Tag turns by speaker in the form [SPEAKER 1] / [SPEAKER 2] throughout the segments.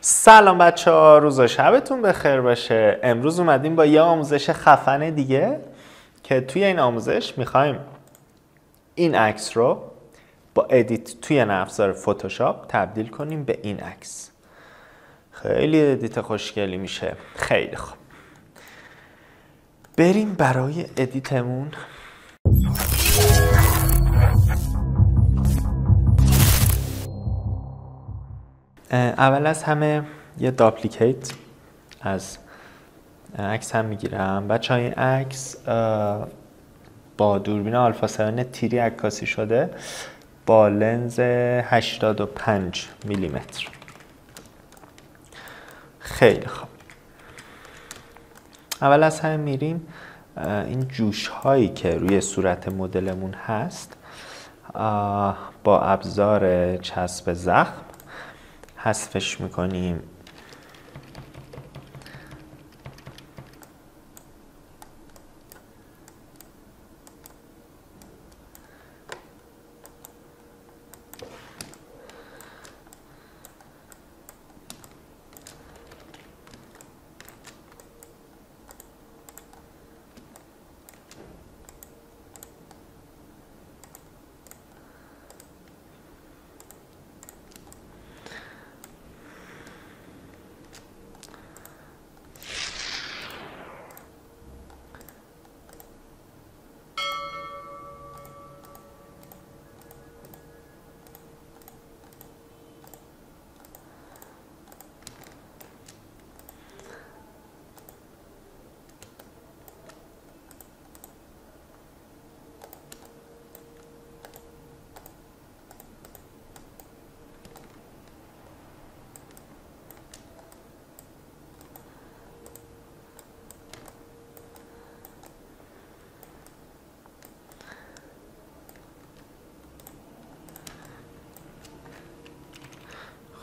[SPEAKER 1] سلام بچه ها، روز و شبتون بخیر باشه. امروز اومدیم با یه آموزش خفن دیگه که توی این آموزش میخوایم این عکس رو با ادیت توی ابزار فتوشاپ تبدیل کنیم به این عکس. خیلی ادیت خوشگلی میشه. خیلی خوب، بریم برای ادیتمون. اول از همه یه داپلیکیت از عکس هم میگیرم. بچه های این عکس با دوربین آلفا 7 تیری عکاسی شده با لنز 85 میلیمتر. خیلی خوب، اول از همه میریم این جوش هایی که روی صورت مدلمون هست با ابزار چسب زخم حذفش میکنیم.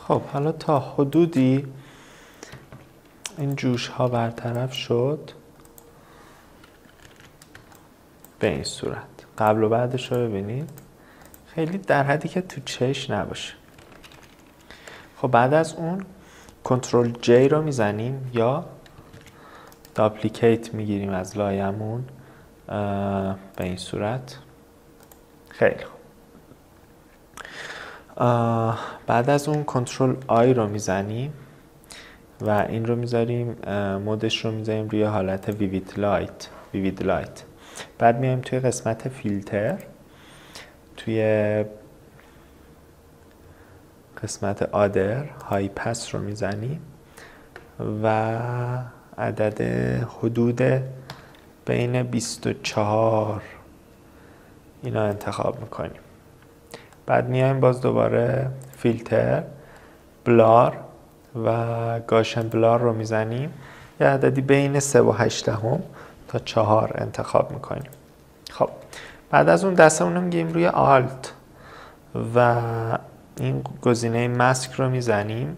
[SPEAKER 1] خب حالا تا حدودی این جوش ها برطرف شد به این صورت. قبل و بعدش رو ببینید، خیلی در حدی که تو چش نباشه. خب بعد از اون کنترل جی رو میزنیم یا داپلیکیت میگیریم از لایمون به این صورت. خیلی خوب، بعد از اون کنترل آی رو میزنیم و این رو میذاریم، مودش رو میذاریم روی حالت ویوید لایت. بعد میایم توی قسمت فیلتر، توی قسمت آدر های پس رو میزنیم و عدد حدود بین 24 اینا انتخاب میکنیم. بعد میایم باز دوباره فیلتر، بلار و گاشن بلار رو میزنیم، یه عددی بین 3 و 8 تا 4 انتخاب میکنیم. خب بعد از اون دستمون رو میگیم روی آلت و این گزینه ماسک رو میزنیم.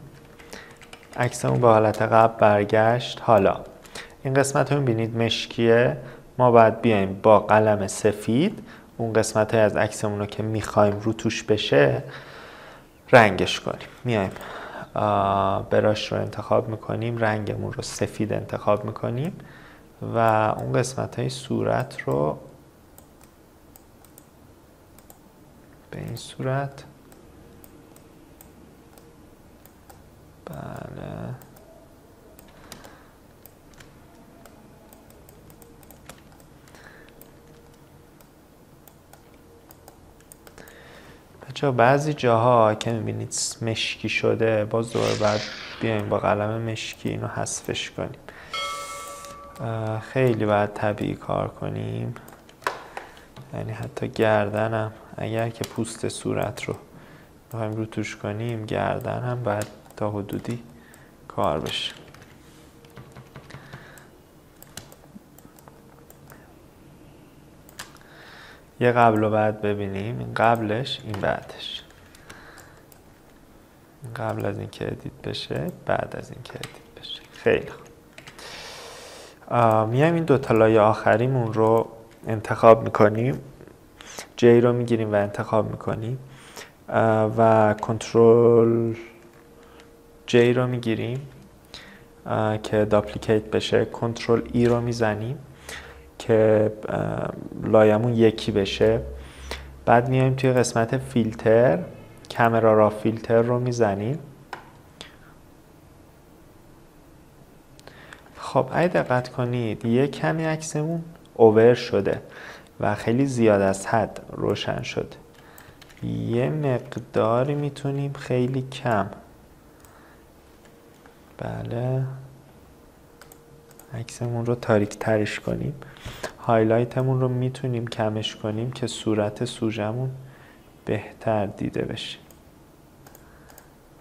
[SPEAKER 1] عکسمون به حالت قبل برگشت. حالا این قسمت رو میبینید مشکیه. ما باید بیایم با قلم سفید اون قسمت های از عکسمون رو که میخوایم رو توش بشه رنگش کنیم. میایم براش رو انتخاب میکنیم، رنگمون رو سفید انتخاب میکنیم و اون قسمت های صورت رو به این صورت، بله، بچه بعضی جاها که میبینید مشکی شده باز دوباره بعد بیایم با قلم مشکی اینو حذفش کنیم. خیلی باید طبیعی کار کنیم، یعنی حتی گردنم اگر که پوست صورت رو بخوایم رو توش کنیم، گردنم باید تا حدودی کار بشه. یه قبل و بعد ببینیم، این قبلش این بعدش. قبل از اینکه ادیت بشه، بعد از اینکه ادیت بشه. خیلی خوب، میایم این دوتا لایه آخریمون رو انتخاب میکنیم، جی رو میگیریم و انتخاب میکنیم و کنترل جی رو میگیریم که داپلیکیت بشه، کنترل ای رو میزنیم که لایمون یکی بشه. بعد میایم توی قسمت فیلتر، کامرا را فیلتر رو میزنیم. خب اگه دقت کنید یه کمی عکسمون اوور شده و خیلی زیاد از حد روشن شد. یه مقداری میتونیم خیلی کم، بله، عکسمون رو تاریک ترش کنیم. هایلایتمون رو میتونیم کمش کنیم که صورت سوژمون بهتر دیده بشه.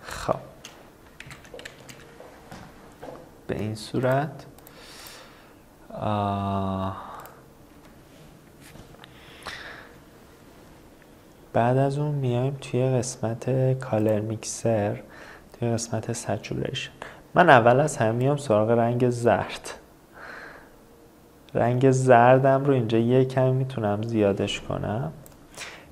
[SPEAKER 1] خب به این صورت بعد از اون میایم توی قسمت کالر میکسر، توی قسمت سچوریشن. من اول از همه میام سراغ رنگ زرد. رنگ زردم رو اینجا یه کمی میتونم زیادش کنم.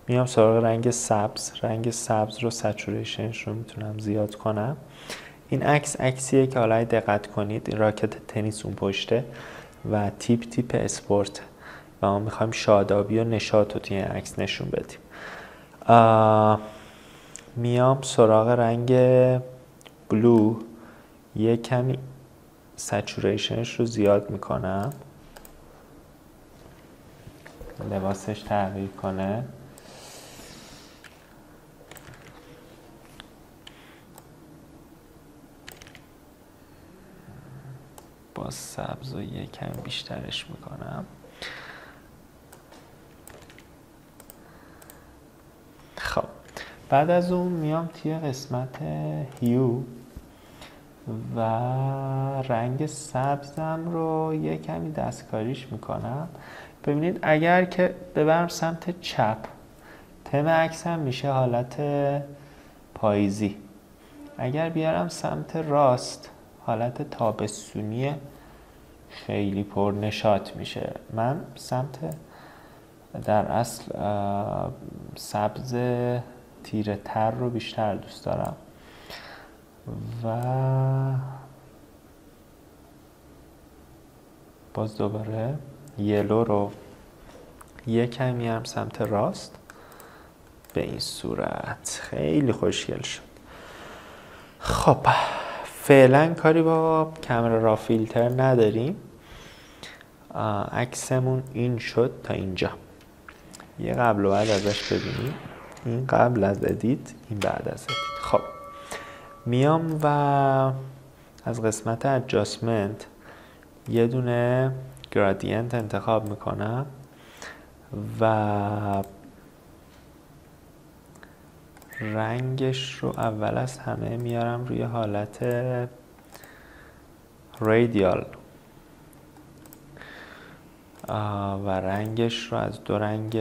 [SPEAKER 1] میام سراغ رنگ سبز. رنگ سبز رو سچوریشنش رو میتونم زیاد کنم. این عکس عکسیه که حالا دقت کنید این راکت تنیس اون پشته و تیپ اسپورت و ما میخوایم شادابی و نشاط رو توی این عکس نشون بدیم. میام سراغ رنگ بلو، یه کمی سچوریشنش رو زیاد میکنم، لباسش تغییر کنه. با سبز رو یه کمی بیشترش میکنم. خب بعد از اون میام توی قسمت هیو و رنگ سبزم رو یه کمی دستکاریش میکنم. ببینید اگر که ببرم سمت چپ تم عکسم میشه حالت پاییزی، اگر بیارم سمت راست حالت تابستونی خیلی پرنشاط میشه. من سمت در اصل سبز تیره تر رو بیشتر دوست دارم و باز دوباره یلو رو یه کمی هم سمت راست. به این صورت خیلی خوشگل شد. خب فعلا کاری با کامرا را فیلتر نداریم. عکسمون این شد تا اینجا. یه قبل و بعد ازش ببینیم. این قبل از ادیت، این بعد از ادیت. خب میام و از قسمت ادجاستمنت یه دونه گرادینت انتخاب میکنم و رنگش رو اول از همه میارم روی حالت رادیال و رنگش رو از دو رنگ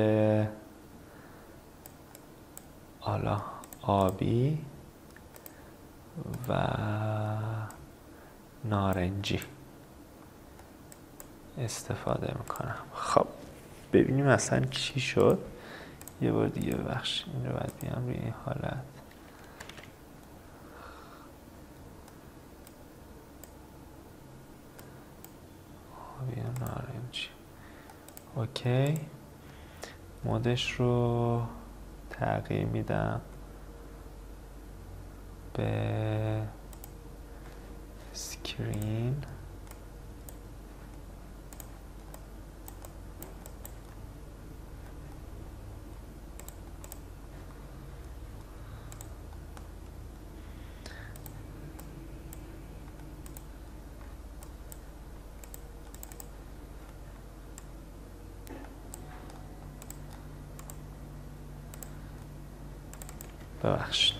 [SPEAKER 1] حالا آبی و نارنجی استفاده میکنم. خب ببینیم اصلا چی شد. یه بار دیگه بخش این رو باید بیام روی این حالت. آبی و نارنجی. اوکی، مودش رو تغییر میدم به اسکرین. ببخشید.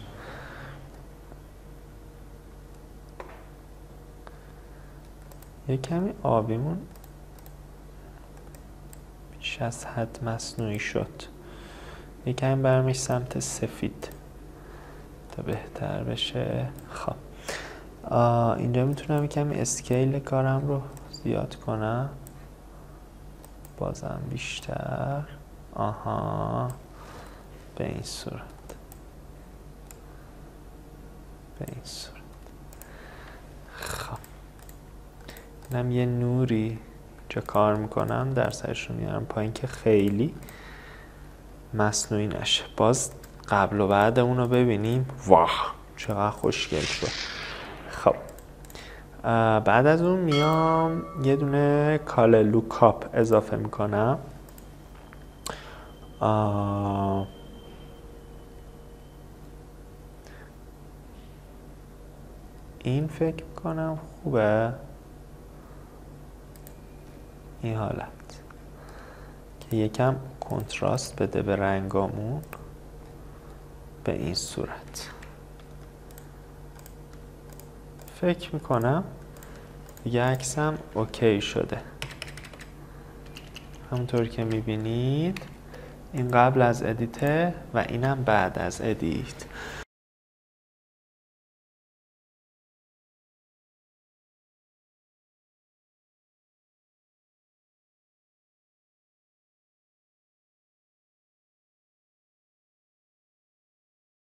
[SPEAKER 1] یه کمی آبیمون بیش از حد مصنوعی شد. یه کمی برمیش سمت سفید تا بهتر بشه. خب اینجا میتونم یه کمی اسکیل کارم رو زیاد کنم، بازم بیشتر. آها، به این صورت، به این صورت. اینم یه نوری چه کار میکنم درصدش رو میارم پایین که خیلی مصنوعی نشه. باز قبل و بعد اونو ببینیم. واه چقدر خوشگل شد. خب بعد از اون میام یه دونه کال لوکاپ اضافه میکنم. این فکر میکنم خوبه این حالت که یکم کنتراست بده به رنگامون به این صورت. فکر میکنم دیگه عکسم اوکی شده. همونطور که میبینید این قبل از ادیته و اینم بعد از ادیت.